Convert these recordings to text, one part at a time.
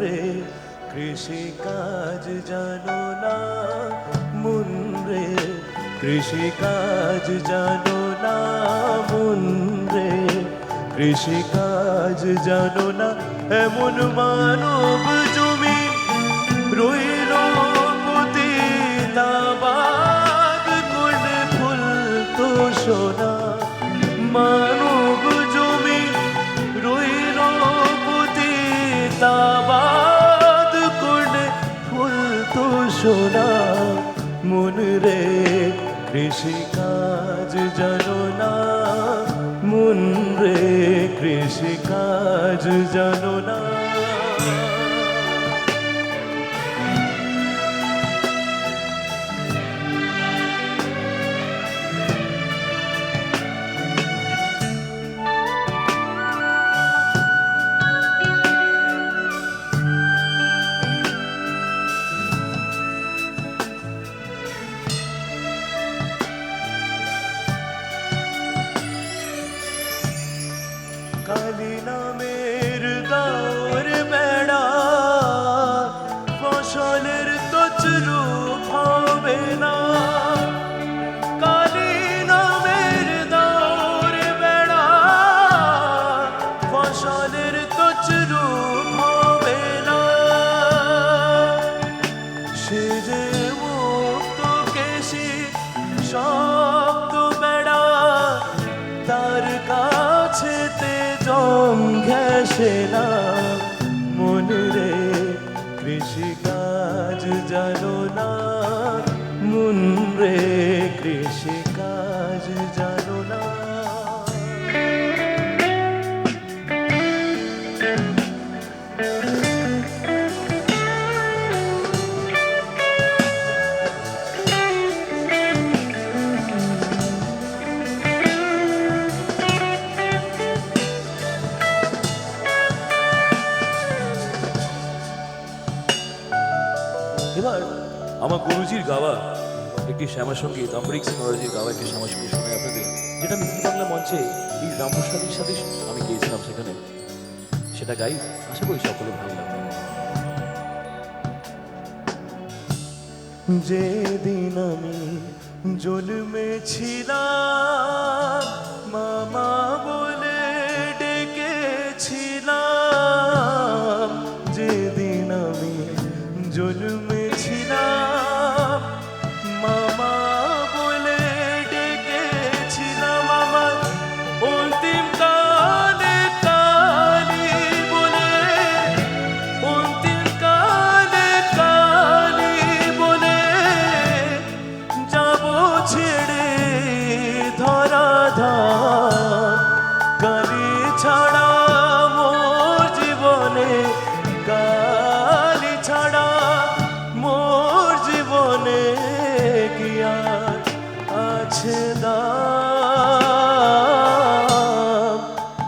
রে কৃষি কাজ জানো না মন রে কৃষি কাজ জানো না মন রে কৃষি কাজ জানো না এমন মানব জমি রইল পতিতাবাদ করলে ফুল তো সোনা মানব জমি রইল পতিতাবাদ করলে ফুল তো সোনা মন রে কৃষি কাজ জানো না মন রে কৃষি কাজ জানো না কালী নামের দাওর বেড়া ফসলের তছরু হবে না কালী নামের দাওর বেড়া ফসলের তছরু হবে না সে যে মুক্ত কেশি শব্দ বেড়া তার কাছেতে জম ঘেসে না মন রে কৃষি কাজ জানো না মন রে কৃষি কাজ জানো না এবার আমার গুরুজির গাওয়া একটি শ্যামাসঙ্গীত অমরিক সিং মহারাজের গাওয়া একটি শ্যামাসঙ্গীত শোনাই আপনাদের, যেটা আমি জি বাংলা মঞ্চে এই রামপ্রসাদের সাথে আমি গিয়েছিলাম সেখানে, সেটা গাই, আশা করি সকলে ভালো লাগবে। যেদিন আমি জন্মেছিলাম মামা বলে ডেকেছিলাম যেদিন আমি জন্মেছিলাম মামা বলে ডেকেছিলাম আমার অন্তিম কালে কালী বলে অন্তিম কালে কালী বলে যাব ছেড়ে ধরাধাম কালী ছাড়া মোর জীবনে কালী ছাড়া মোর জীবনে কি আর আছে দাম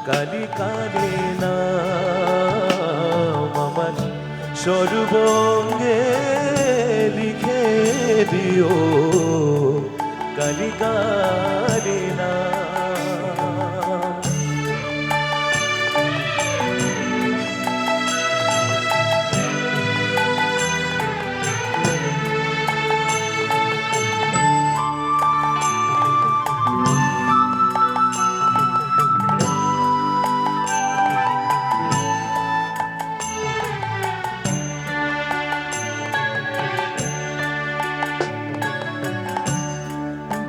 কালী কালী নাম আমার সর্বঙ্গে লিখে দিও কালী কালী নাম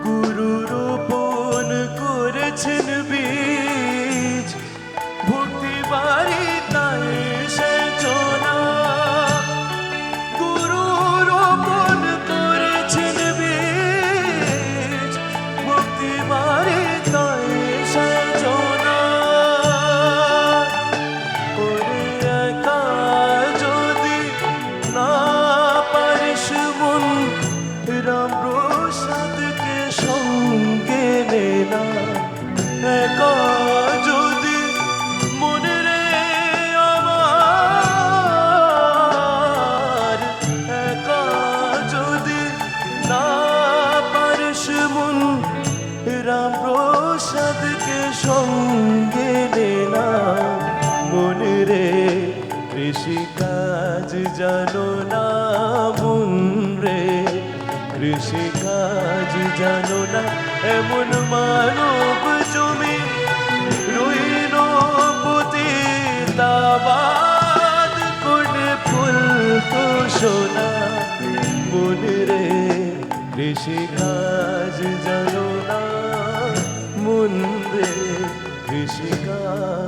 গুরু রোপণ কৃষিকাজ জানো না মন রে, কৃষিকাজ জানো না এমন মানব জমি রইল পতিতাবাদ করে ফুল তো সোনা মন রে, কৃষিকাজ জানো না মন রে, কৃষিকাজ